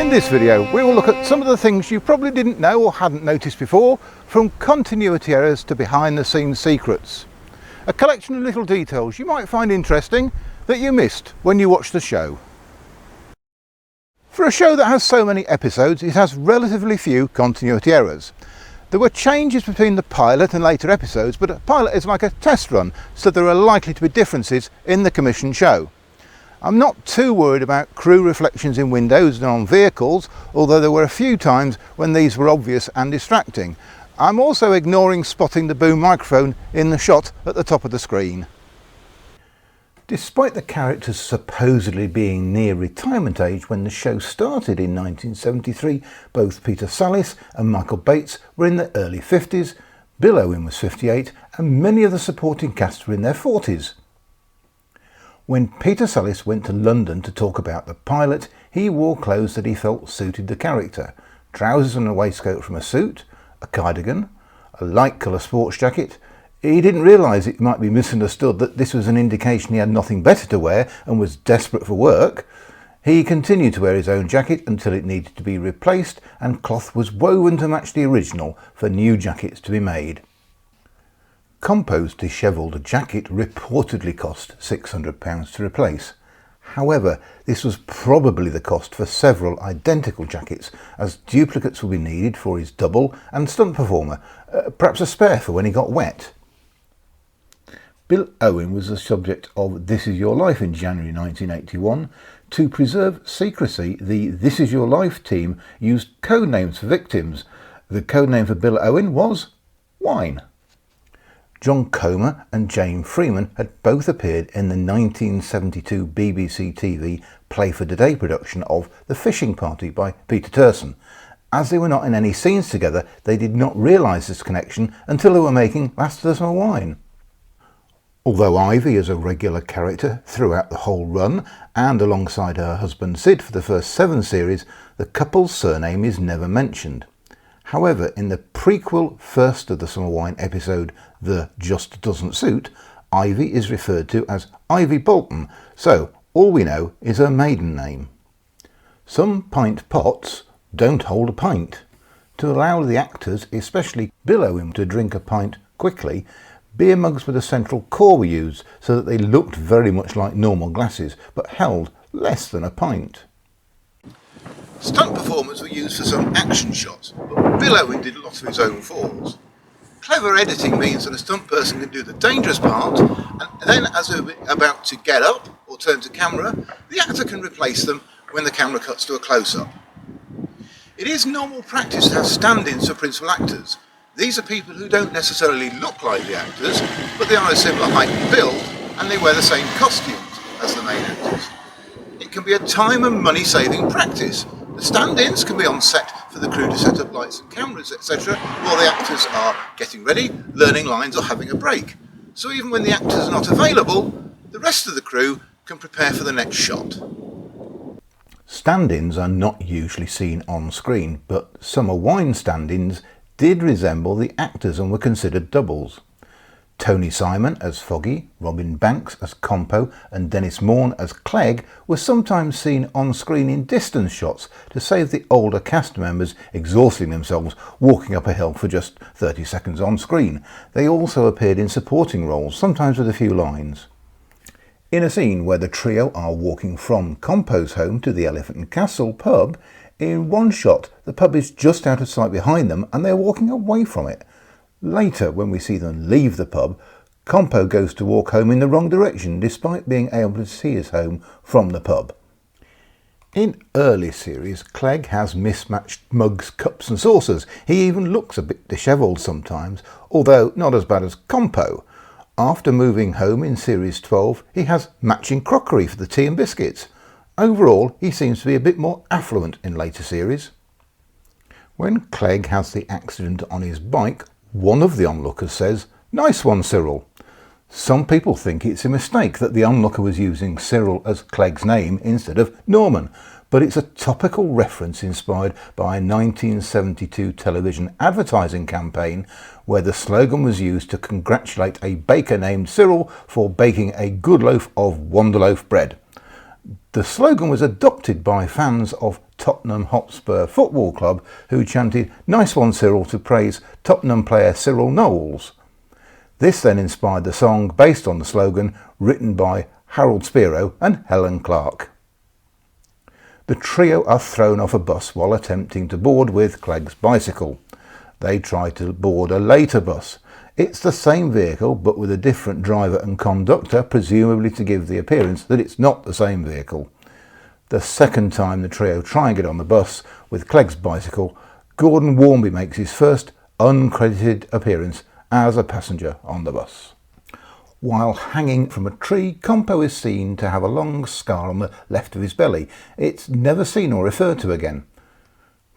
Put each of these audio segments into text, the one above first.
In this video we will look at some of the things you probably didn't know or hadn't noticed before, from continuity errors to behind the scenes secrets. A collection of little details you might find interesting that you missed when you watched the show. For a show that has so many episodes, it has relatively few continuity errors. There were changes between the pilot and later episodes, but a pilot is like a test run, so there are likely to be differences in the commissioned show. I'm not too worried about crew reflections in windows and on vehicles, although there were a few times when these were obvious and distracting. I'm also ignoring spotting the boom microphone in the shot at the top of the screen. Despite the characters supposedly being near retirement age when the show started in 1973, both Peter Sallis and Michael Bates were in their early 50s, Bill Owen was 58, and many of the supporting cast were in their 40s. When Peter Sallis went to London to talk about the pilot, he wore clothes that he felt suited the character. Trousers and a waistcoat from a suit, a cardigan, a light colour sports jacket. He didn't realise it might be misunderstood that this was an indication he had nothing better to wear and was desperate for work. He continued to wear his own jacket until it needed to be replaced, and cloth was woven to match the original for new jackets to be made. Compo's dishevelled jacket reportedly cost £600 to replace. However, this was probably the cost for several identical jackets, as duplicates would be needed for his double and stunt performer, perhaps a spare for when he got wet. Bill Owen was the subject of This Is Your Life in January 1981. To preserve secrecy, the This Is Your Life team used code names for victims. The code name for Bill Owen was Wine. John Comer and Jane Freeman had both appeared in the 1972 BBC TV Play for Today production of The Fishing Party by Peter Turson. As they were not in any scenes together, they did not realise this connection until they were making Last of the Summer Wine. Although Ivy is a regular character throughout the whole run, and alongside her husband Sid for the first 7 series, the couple's surname is never mentioned. However, in the prequel First of the Summer Wine episode, The Just Doesn't Suit, Ivy is referred to as Ivy Bolton, so all we know is her maiden name. Some pint pots don't hold a pint. To allow the actors, especially Bill Owen, to drink a pint quickly, beer mugs with a central core were used so that they looked very much like normal glasses, but held less than a pint. Stunt performers were used for some action shots, but Bill Owen did lots of his own falls. Clever editing means that a stunt person can do the dangerous part, and then as they're about to get up or turn to camera, the actor can replace them when the camera cuts to a close-up. It is normal practice to have stand-ins for principal actors. These are people who don't necessarily look like the actors, but they are a similar height and build, and they wear the same costumes as the main actors. It can be a time and money saving practice. The stand-ins can be on set for the crew to set up lights and cameras, etc., while the actors are getting ready, learning lines or having a break. So even when the actors are not available, the rest of the crew can prepare for the next shot. Stand-ins are not usually seen on screen, but Summer Wine stand-ins did resemble the actors and were considered doubles. Tony Simon as Foggy, Robin Banks as Compo and Dennis Morn as Clegg were sometimes seen on screen in distance shots to save the older cast members exhausting themselves walking up a hill for just 30 seconds on screen. They also appeared in supporting roles, sometimes with a few lines. In a scene where the trio are walking from Compo's home to the Elephant and Castle pub, in one shot the pub is just out of sight behind them and they are walking away from it. Later, when we see them leave the pub, Compo goes to walk home in the wrong direction despite being able to see his home from the pub. In early series, Clegg has mismatched mugs, cups and saucers. He even looks a bit dishevelled sometimes, although not as bad as Compo. After moving home in series 12, he has matching crockery for the tea and biscuits. Overall, he seems to be a bit more affluent in later series. When Clegg has the accident on his bike, one of the onlookers says, "Nice one, Cyril." Some people think it's a mistake that the onlooker was using Cyril as Clegg's name instead of Norman, but it's a topical reference inspired by a 1972 television advertising campaign where the slogan was used to congratulate a baker named Cyril for baking a good loaf of Wonderloaf bread. The slogan was adopted by fans of Tottenham Hotspur Football Club, who chanted "Nice one, Cyril" to praise Tottenham player Cyril Knowles. This then inspired the song based on the slogan, written by Harold Spiro and Helen Clark. The trio are thrown off a bus while attempting to board with Clegg's bicycle. They try to board a later bus. It's the same vehicle but with a different driver and conductor, presumably to give the appearance that it's not the same vehicle. The second time the trio try and get on the bus with Clegg's bicycle, Gordon Warmby makes his first uncredited appearance as a passenger on the bus. While hanging from a tree, Compo is seen to have a long scar on the left of his belly. It's never seen or referred to again.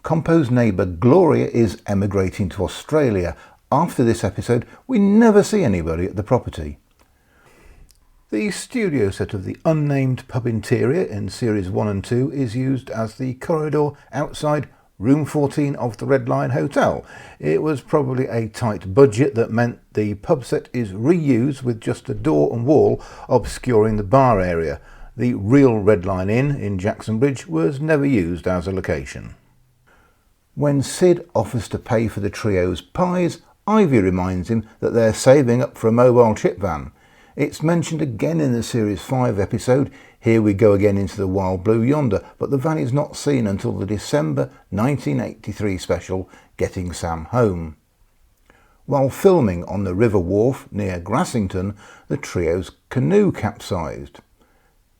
Compo's neighbour Gloria is emigrating to Australia. After this episode, we never see anybody at the property. The studio set of the unnamed pub interior in series 1 and 2 is used as the corridor outside room 14 of the Red Lion Hotel. It was probably a tight budget that meant the pub set is reused with just a door and wall obscuring the bar area. The real Red Lion Inn in Jackson Bridge was never used as a location. When Sid offers to pay for the trio's pies, Ivy reminds him that they're saving up for a mobile chip van. It's mentioned again in the Series 5 episode, Here We Go Again Into the Wild Blue Yonder, but the van is not seen until the December 1983 special, Getting Sam Home. While filming on the river wharf near Grassington, the trio's canoe capsized.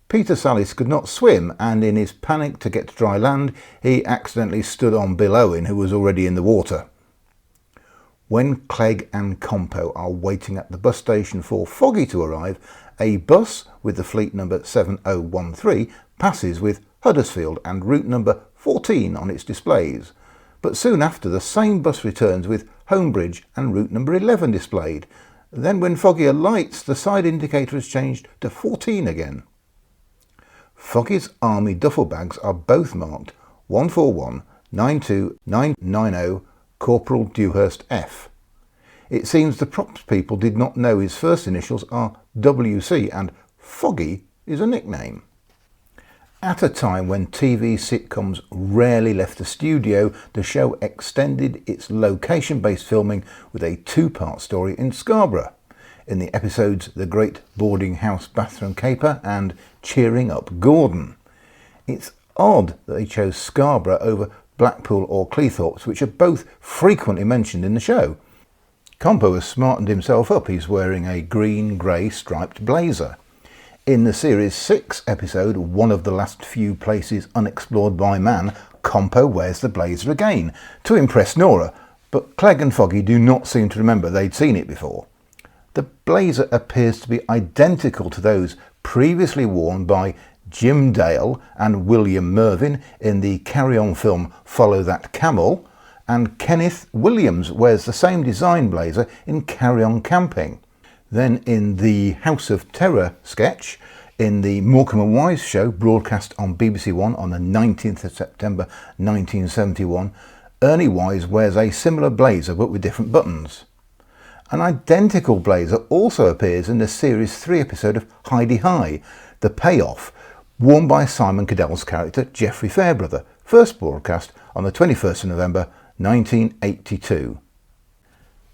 Peter Sallis could not swim, and in his panic to get to dry land, he accidentally stood on Bill Owen, who was already in the water. When Clegg and Compo are waiting at the bus station for Foggy to arrive, a bus with the fleet number 7013 passes with Huddersfield and route number 14 on its displays. But soon after, the same bus returns with Homebridge and route number 11 displayed. Then when Foggy alights, the side indicator has changed to 14 again. Foggy's army duffel bags are both marked 141 92990 Corporal Dewhurst F. It seems the props people did not know his first initials are WC and Foggy is a nickname. At a time when TV sitcoms rarely left the studio, the show extended its location-based filming with a two-part story in Scarborough. In the episodes The Great Boarding House Bathroom Caper and Cheering Up Gordon. It's odd that they chose Scarborough over Blackpool or Cleethorpes, which are both frequently mentioned in the show. Compo has smartened himself up. He's wearing a green-grey striped blazer. In the Series 6 episode, One of the Last Few Places Unexplored by Man, Compo wears the blazer again, to impress Nora, but Clegg and Foggy do not seem to remember they'd seen it before. The blazer appears to be identical to those previously worn by Jim Dale and William Mervyn in the Carry On film Follow That Camel, and Kenneth Williams wears the same design blazer in Carry On Camping. Then in the House of Terror sketch, in the Morecambe and Wise show broadcast on BBC One on the 19th of September 1971, Ernie Wise wears a similar blazer but with different buttons. An identical blazer also appears in the Series 3 episode of Heidi High, The Payoff, worn by Simon Caddell's character Geoffrey Fairbrother, first broadcast on the 21st of November 1982.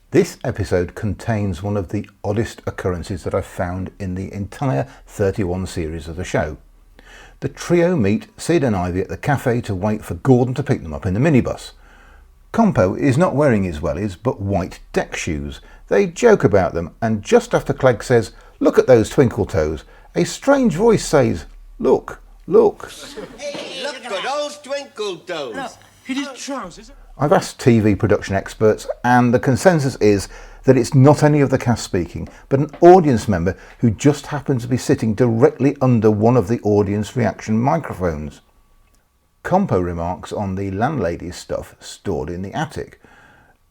This episode contains one of the oddest occurrences that I've found in the entire 31 series of the show. The trio meet Sid and Ivy at the cafe to wait for Gordon to pick them up in the minibus. Compo is not wearing his wellies but white deck shoes. They joke about them, and just after Clegg says, "Look at those twinkle toes," a strange voice says, "Look, look." Hey, look at those twinkle toes. Look, it is trousers. I've asked TV production experts, and the consensus is that it's not any of the cast speaking, but an audience member who just happens to be sitting directly under one of the audience reaction microphones. Compo remarks on the landlady's stuff stored in the attic.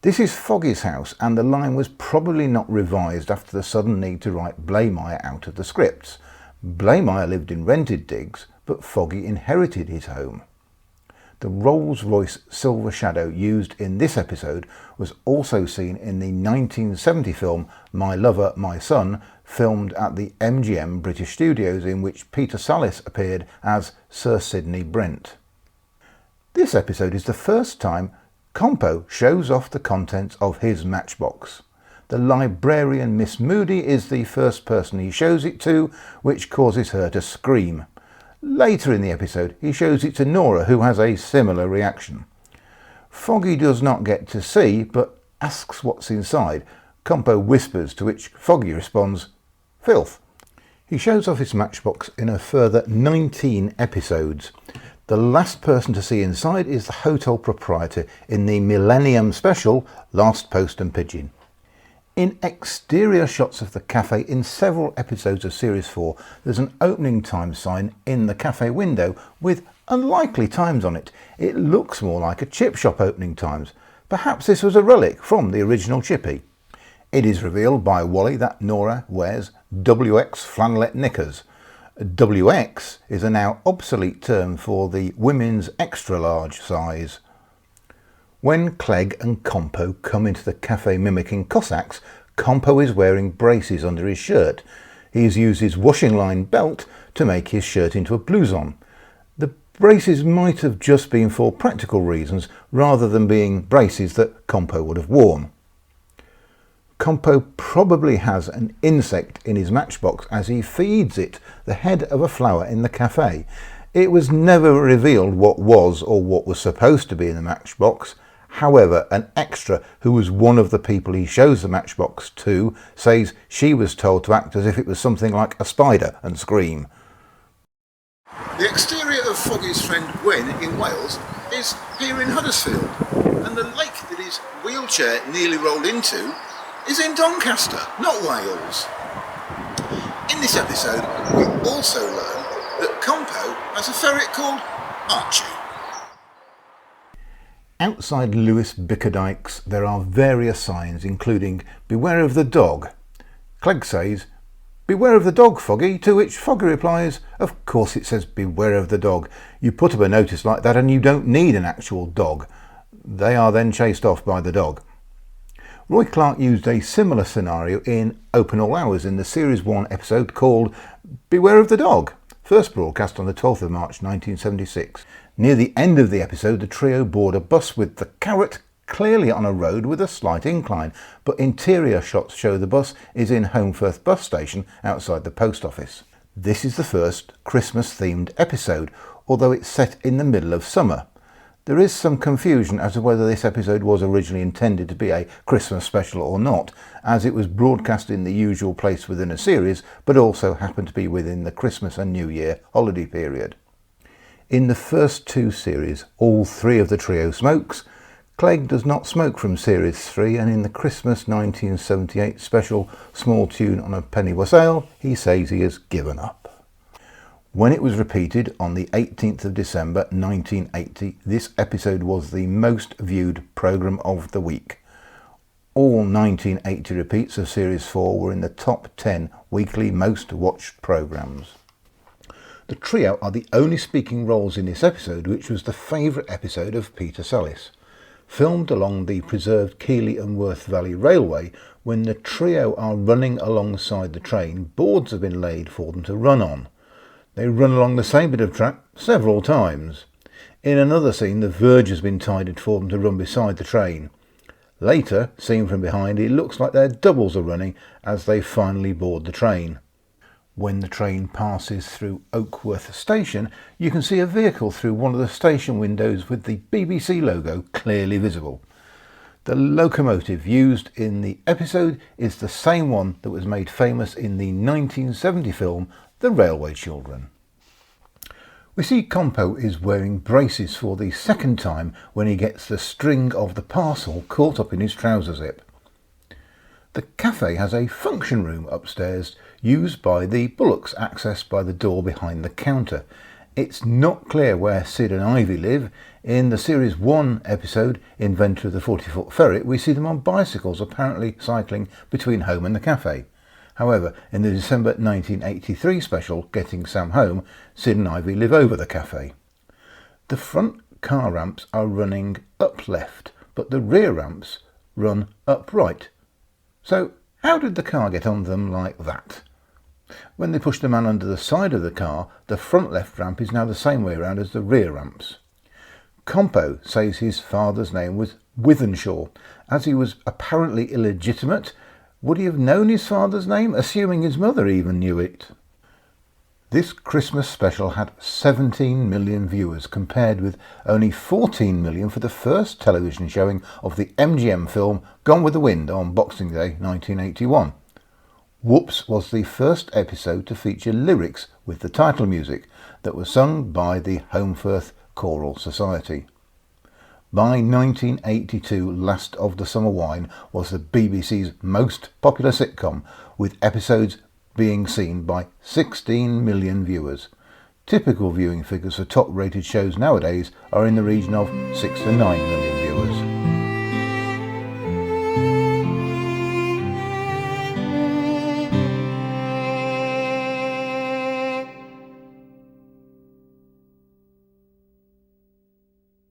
This is Foggy's house, and the line was probably not revised after the sudden need to write Blaymeyer out of the scripts. Blaymeyer lived in rented digs, but Foggy inherited his home. The Rolls-Royce Silver Shadow used in this episode was also seen in the 1970 film My Lover, My Son, filmed at the MGM British Studios, in which Peter Sallis appeared as Sir Sidney Brent. This episode is the first time Compo shows off the contents of his matchbox. The librarian Miss Moody is the first person he shows it to, which causes her to scream. Later in the episode he shows it to Nora, who has a similar reaction. Foggy does not get to see, but asks what's inside. Compo whispers, to which Foggy responds, "Filth." He shows off his matchbox in a further 19 episodes. The last person to see inside is the hotel proprietor in the Millennium Special, Last Post and Pigeon. In exterior shots of the cafe in several episodes of Series 4, there's an opening time sign in the cafe window with unlikely times on it. It looks more like a chip shop opening times. Perhaps this was a relic from the original Chippy. It is revealed by Wally that Nora wears WX flannelette knickers. WX is a now obsolete term for the women's extra large size. When Clegg and Compo come into the cafe mimicking Cossacks, Compo is wearing braces under his shirt. He's used his washing line belt to make his shirt into a blouson. The braces might have just been for practical reasons rather than being braces that Compo would have worn. Compo probably has an insect in his matchbox as he feeds it the head of a flower in the cafe. It was never revealed what was or what was supposed to be in the matchbox. However, an extra who was one of the people he shows the matchbox to says she was told to act as if it was something like a spider and scream. The exterior of Foggy's friend Gwen in Wales is here in Huddersfield, and the lake that his wheelchair nearly rolled into is in Doncaster, not Wales. In this episode, we also learn that Compo has a ferret called Archie. Outside Lewis Bickerdike's there are various signs including "Beware of the dog." Clegg says, "Beware of the dog, Foggy," to which Foggy replies, "Of course it says beware of the dog. You put up a notice like that and you don't need an actual dog." They are then chased off by the dog. Roy Clark used a similar scenario in Open All Hours in the Series 1 episode called "Beware of the Dog," first broadcast on the 12th of March 1976. Near the end of the episode, the trio board a bus with the carrot clearly on a road with a slight incline, but interior shots show the bus is in Holmfirth bus station outside the post office. This is the first Christmas-themed episode, although it's set in the middle of summer. There is some confusion as to whether this episode was originally intended to be a Christmas special or not, as it was broadcast in the usual place within a series, but also happened to be within the Christmas and New Year holiday period. In the first two series, all three of the trio smokes. Clegg does not smoke from Series 3, and in the Christmas 1978 special Small Tune on a Penny Wassail, he says he has given up. When it was repeated on the 18th of December 1980, this episode was the most viewed programme of the week. All 1980 repeats of Series 4 were in the top 10 weekly most watched programmes. The trio are the only speaking roles in this episode, which was the favourite episode of Peter Sallis. Filmed along the preserved Keighley and Worth Valley Railway, when the trio are running alongside the train, boards have been laid for them to run on. They run along the same bit of track several times. In another scene, the verge has been tidied for them to run beside the train. Later, seen from behind, it looks like their doubles are running as they finally board the train. When the train passes through Oakworth Station, you can see a vehicle through one of the station windows with the BBC logo clearly visible. The locomotive used in the episode is the same one that was made famous in the 1970 film The Railway Children. We see Compo is wearing braces for the second time when he gets the string of the parcel caught up in his trouser zip. The cafe has a function room upstairs used by the Bullocks, accessed by the door behind the counter. It's not clear where Sid and Ivy live. In the Series 1 episode, Inventor of the 40-foot Ferret, we see them on bicycles, apparently cycling between home and the cafe. However, in the December 1983 special, Getting Sam Home, Sid and Ivy live over the cafe. The front car ramps are running up left, but the rear ramps run up right. So, how did the car get on them like that? When they push the man under the side of the car, the front left ramp is now the same way around as the rear ramps. Compo says his father's name was Withenshaw. As he was apparently illegitimate, would he have known his father's name, assuming his mother even knew it? This Christmas special had 17 million viewers, compared with only 14 million for the first television showing of the MGM film Gone with the Wind on Boxing Day 1981. Whoops was the first episode to feature lyrics with the title music that was sung by the Holmfirth Choral Society. By 1982, Last of the Summer Wine was the BBC's most popular sitcom, with episodes being seen by 16 million viewers. Typical viewing figures for top-rated shows nowadays are in the region of 6 to 9 million.